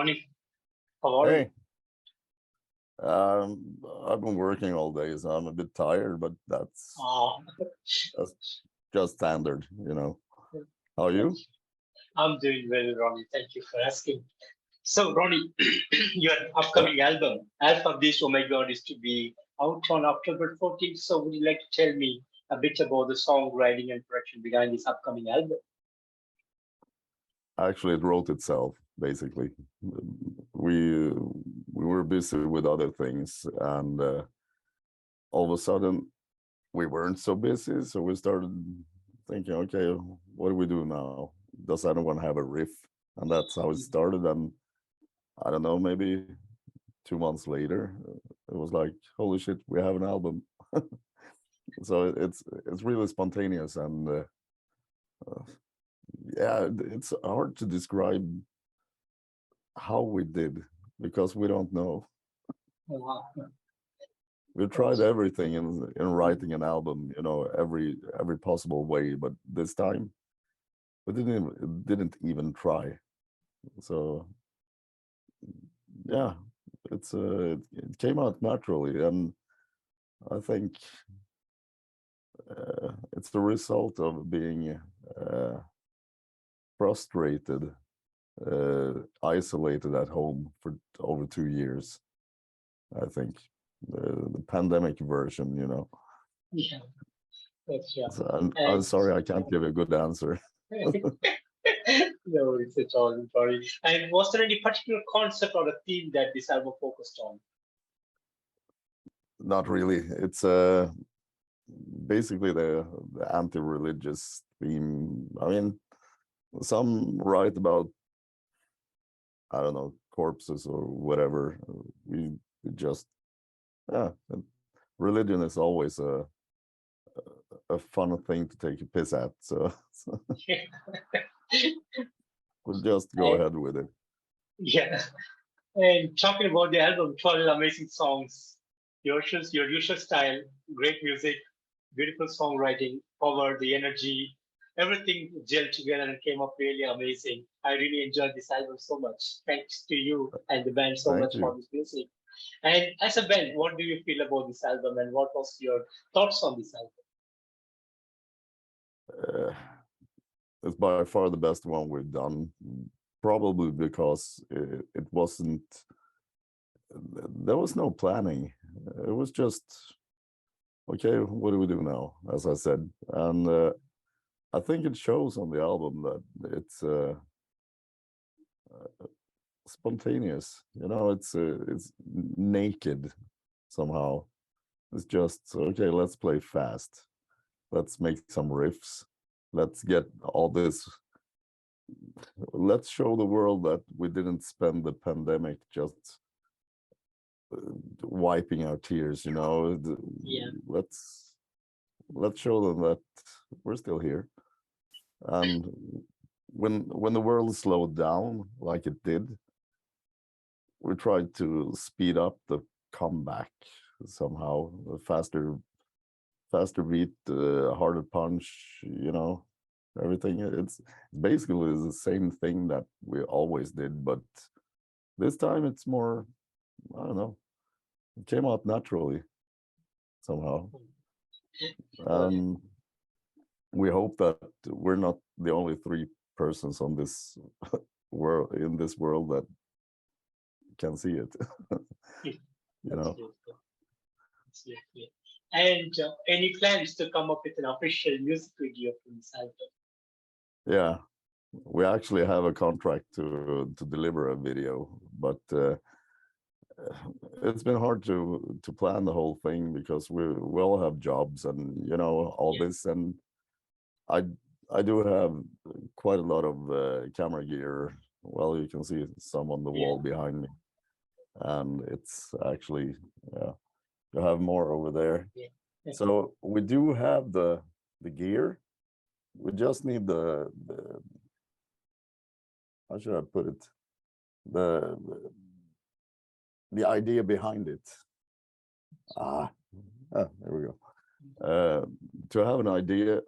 Ronnie, how are you? Hey, I've been working all day, so I'm a bit tired, but Oh, that's just standard, How are you? I'm doing well, Ronnie. Thank you for asking. So, Ronnie, your Yeah, upcoming album, Alpha of This, Oh My God, is to be out on October 14th. So, would you like to tell me a bit about the songwriting and production behind this upcoming album? actually, it wrote itself, basically. We were busy with other things, and all of a sudden, we weren't so busy, so we started thinking, okay, what do we do now? Does anyone have a riff? And that's how it started. And I don't know, maybe 2 months later, it was like, holy shit, we have an album. So it's really spontaneous, and uh, yeah, it's hard to describe how we did because we don't know. Wow. We tried everything in writing an album, every possible way, but this time we didn't even try. So yeah, it came out naturally, and I think it's the result of being frustrated, isolated at home for over 2 years. I think the pandemic version. Yeah, that's yeah. So I'm And sorry I can't give a good answer. no, it's all sorry. And was there any particular concept or a theme that this album focused on? Not really. It's basically the anti-religious theme. I mean, some write about, I don't know, corpses or whatever. We just, yeah, religion is always a fun thing to take a piss at. So we'll just go And ahead with it. yeah. And talking about the album, 12 amazing songs, your usual style, great music, beautiful songwriting, power, the energy, everything gelled together and came up really amazing. I really enjoyed this album so much. Thanks to you and the band so Thank much for you. this music. And as a band, what do you feel about this album and what was your thoughts on this album? Uh, it's by far the best one we've done, probably because it wasn't, there was no planning. It was just, okay, what do we do now? As I said, and I think it shows on the album that it's spontaneous. It's naked somehow. It's just okay. Let's play fast. Let's make some riffs. Let's get all this. Let's show the world that we didn't spend the pandemic just wiping our tears. Yeah. Let's show them that we're still here. And when the world slowed down like it did, we tried to speed up the comeback somehow. A faster beat, harder punch. Everything. It's basically the same thing that we always did, but this time it's more. I don't know. It came out naturally somehow. Uh, And we hope that we're not the only three persons on this world in this world that can see it. you know absolutely. Absolutely. And any plans to come up with an official music video for this album? yeah, we actually have a contract to deliver a video, but it's been hard to plan the whole thing because we all have jobs and all Yeah. this, and I I do have quite a lot of camera gear. Well, you can see some on the Yeah. wall behind me, and it's actually, yeah, you have more over there. Yeah. So we do have the gear. We just need the how should I put it? The idea behind it. Ah, there we go. Uh, to have an idea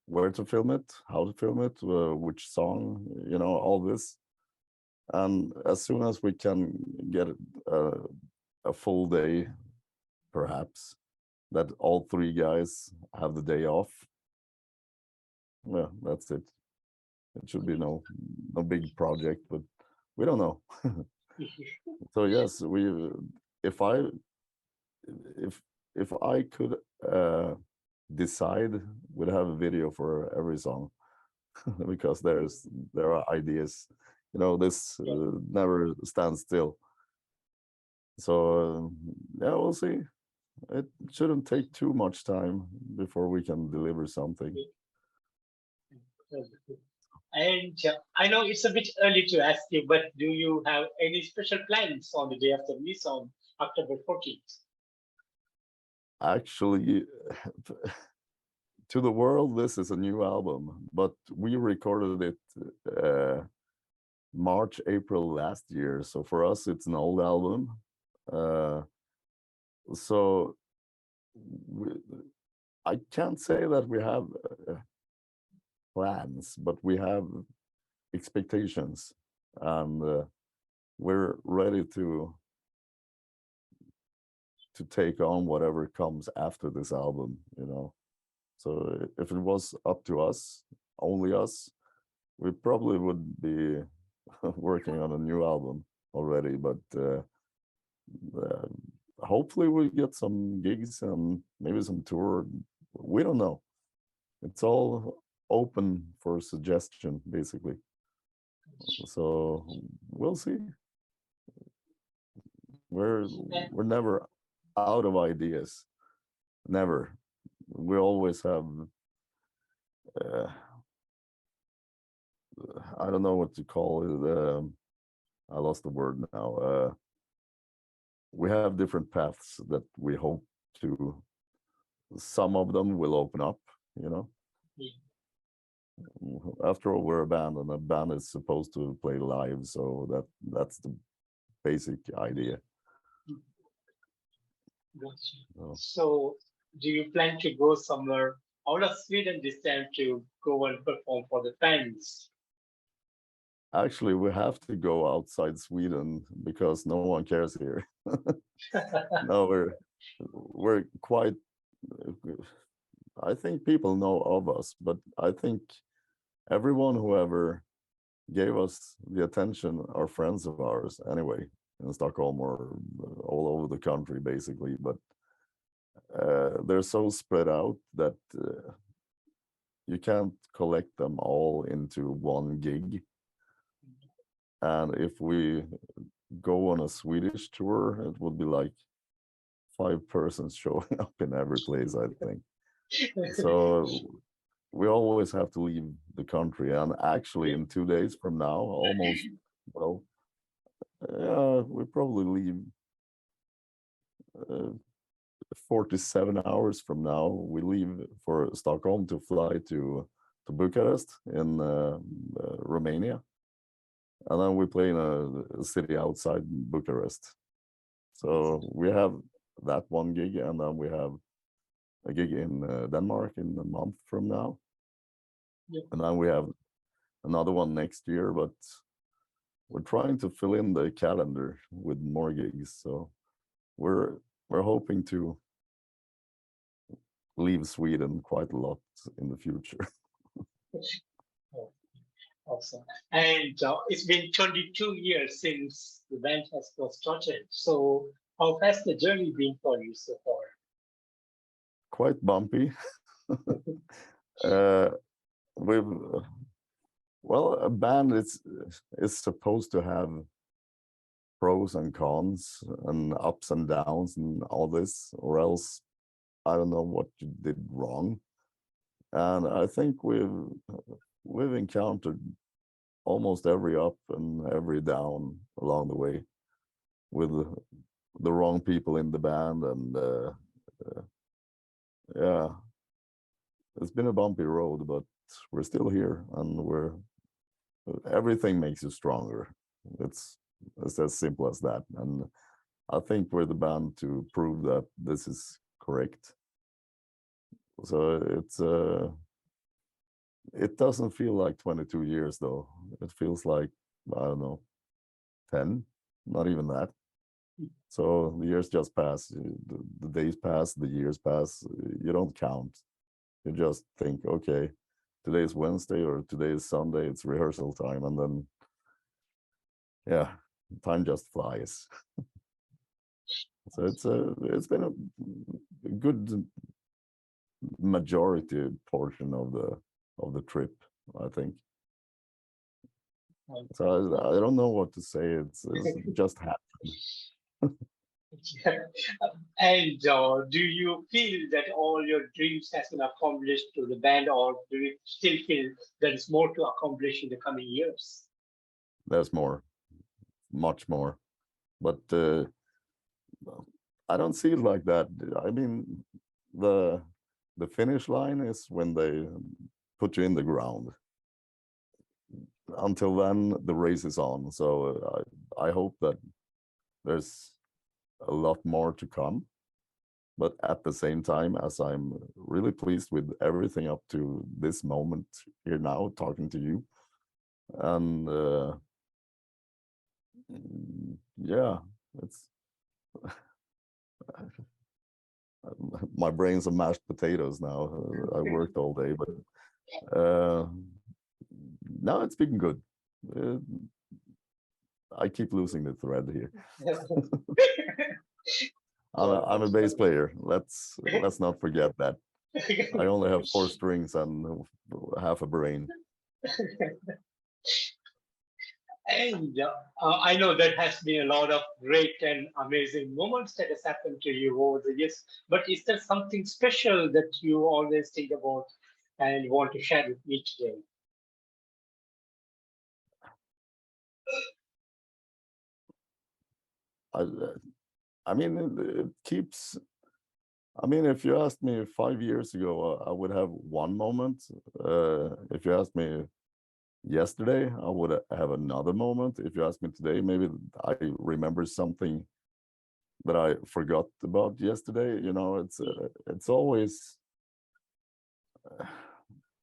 where to film it, how to film it, which song, all this. And as soon as we can get a full day, perhaps, that all three guys have the day off, yeah, that's it. It should be no big project, but we don't know. So yes, if I if if I could decide, we'd have a video for every song because there are ideas. This never stands still. So yeah, we'll see. It shouldn't take too much time before we can deliver something. And I know it's a bit early to ask you, but do you have any special plans on the day of the release on October 14th? Actually, to the world, this is a new album, but we recorded it March, April last year. So for us, it's an old album. So I can't say that we have plans, but we have expectations, and we're ready to take on whatever comes after this album. So if it was up to us, only us, we probably would be working on a new album already. But hopefully we get some gigs and maybe some tour. We don't know. It's all open for suggestion, basically. So we'll see. We're never out of ideas. Never. We always have I don't know what to call it. I lost the word now. We have different paths that we hope to. Some of them will open up. After all, we're a band, and a band is supposed to play live, so that's the basic idea. So, do you plan to go somewhere out of Sweden this time to go and perform for the fans? Actually, we have to go outside Sweden because no one cares here. No, we're quite. I think people know of us, but I think everyone who ever gave us the attention are friends of ours anyway, in Stockholm or all over the country, basically. But they're so spread out that you can't collect them all into one gig. And if we go on a Swedish tour, it would be like 5 persons showing up in every place, I think. So we always have to leave the country. And actually, in 2 days from now, almost, well, we probably leave 47 hours from now. We leave for Stockholm to fly to Bucharest in Romania. And then we play in a city outside Bucharest. So we have that one gig, and then we have a gig in Denmark in a month from now. And then we have another one next year, but we're trying to fill in the calendar with more gigs. So we're hoping to leave Sweden quite a lot in the future. Awesome. And it's been 22 years since the band has was started. So how has the journey been for you so far? Quite bumpy. A band is supposed to have pros and cons and ups and downs and all this, or else I don't know what you did wrong. And I think we've encountered almost every up and every down along the way with the wrong people in the band, and yeah, it's been a bumpy road, but we're still here, and everything makes you stronger. It's as simple as that. And I think we're the band to prove that this is correct. So it doesn't feel like 22 years though. It feels like, I don't know, 10, not even that. So the years just pass, the days pass, the years pass. You don't count. You just think, okay, today is Wednesday or today is Sunday. It's rehearsal time, and then yeah, time just flies. So it's been a good majority portion of the trip, I think. So I don't know what to say. It's just happened. And do you feel that all your dreams has been accomplished to the band, or do you still feel there is more to accomplish in the coming years? There's more, much more, but I don't see it like that. I mean, the finish line is when they put you in the ground. Until then, the race is on. So I hope that there's a lot more to come. But at the same time, as I'm really pleased with everything up to this moment here now, talking to you, and yeah, it's my brain's are mashed potatoes now. I worked all day, but now it's been good. Uh, I keep losing the thread here. I'm a bass player. Let's not forget that. I only have 4 strings and half a brain. And I know there has been a lot of great and amazing moments that has happened to you over the years. But is there something special that you always think about and want to share with me today? I mean, it keeps. I mean, if you asked me 5 years ago, I would have one moment. If you asked me yesterday, I would have another moment. If you ask me today, maybe I remember something that I forgot about yesterday. You know, it's always.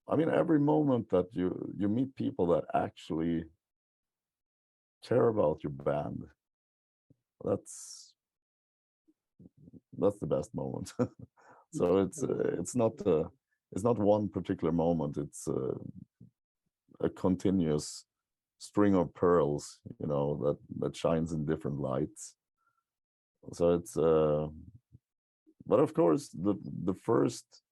I mean, every moment that you meet people that actually care about your band, that's the best moment. So it's not one particular moment. It's a continuous string of pearls, you know, that shines in different lights. So it's but of course the first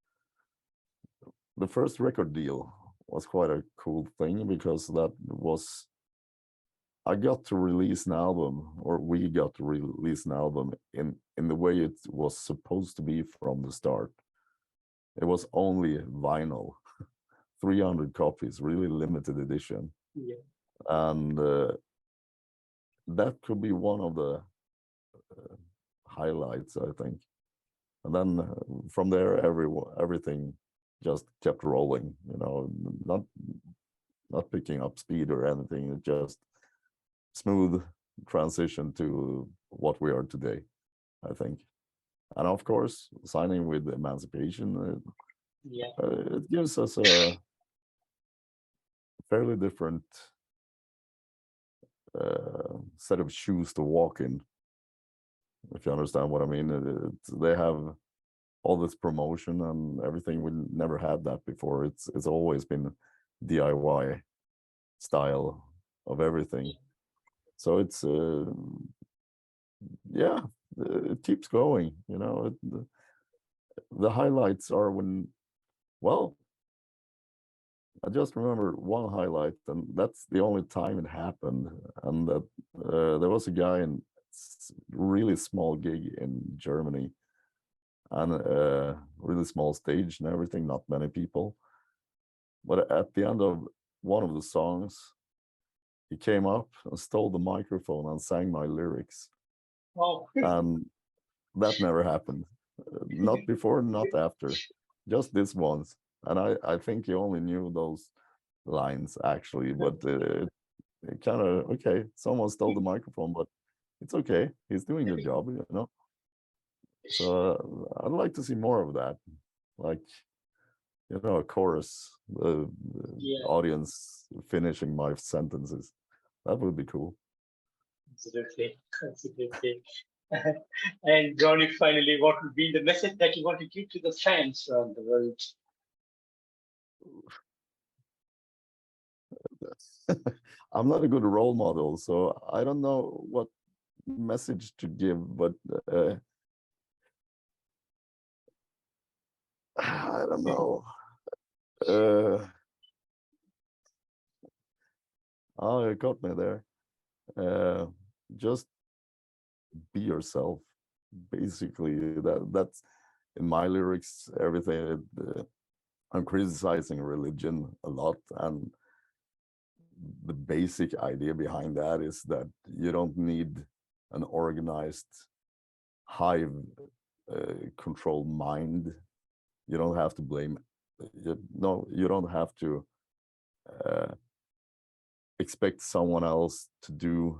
record deal was quite a cool thing, because that was I got to release an album, or we got to release an album in the way it was supposed to be from the start. It was only vinyl, 300 copies, really limited edition. Yeah. And that could be one of the highlights, I think. And then from there, everything just kept rolling, you know, not picking up speed or anything. It just smooth transition to what we are today, I think. And of course, signing with Emancipation, Yeah. it gives us a fairly different set of shoes to walk in, if you understand what I mean. They have all this promotion and everything. We never had that before. It's always been DIY style of everything. So it's yeah, it keeps going. You know, the highlights are when, well, I just remember one highlight, and that's the only time it happened. And that there was a guy in really small gig in Germany, and a really small stage and everything, not many people. But at the end of one of the songs, he came up and stole the microphone and sang my lyrics. Oh. And that never happened. Not before, not after. Just this once. And I think he only knew those lines, actually. But it kind of, okay, someone stole the microphone, but it's okay. He's doing the job, you know. So I'd like to see more of that. Like, you know, a chorus, the Yeah. audience finishing my sentences. That would be cool. Absolutely, absolutely. And Ronnie, finally, what would be the message that you want to give to the fans around the world? I'm not a good role model, so I don't know what message to give, but I don't know. Oh, you got me there. Just be yourself. Basically, that's in my lyrics. Everything. I'm criticizing religion a lot, and the basic idea behind that is that you don't need an organized, hive controlled mind. You don't have to blame. No, you don't have to expect someone else to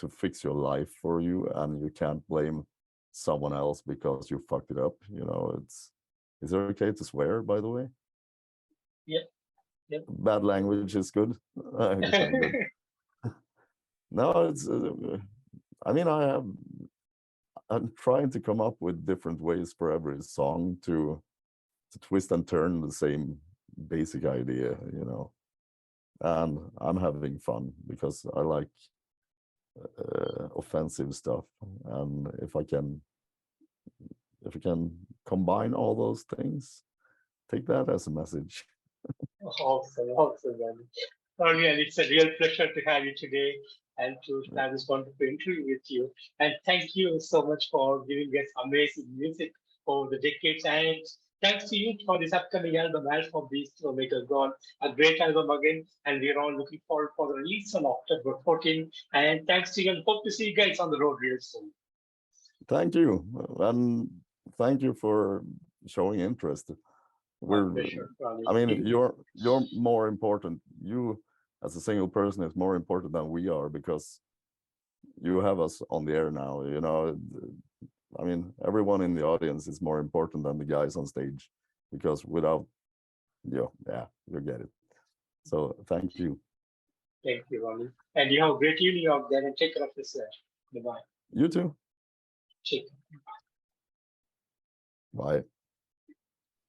fix your life for you, and you can't blame someone else because you fucked it up. Is it okay to swear, by the way? Yeah, yeah. Bad language is good. Okay, good. No, I mean, I'm trying to come up with different ways for every song to twist and turn the same basic idea, and I'm having fun because I like offensive stuff, and if I can combine all those things, take that as a message. Awesome, awesome, Ronnie. Ronnie, and it's a real pleasure to have you today and to have this wonderful interview with you. And thank you so much for giving us amazing music over the decades. And thanks to you for this upcoming album, Alpha Beast Omega Gone, a great album again. And we're all looking forward for the release on October 14. And thanks to you, and hope to see you guys on the road real soon. Thank you, and thank you for showing interest. Pleasure, Ronnie. I mean, you're more important. You as a single person is more important than we are, because you have us on the air now. I mean, everyone in the audience is more important than the guys on stage, because without yeah, you get it. So thank you. Thank you, Ronnie. And you have a great evening out there, and take care of yourself. Bye-bye. You too. Take care. Bye.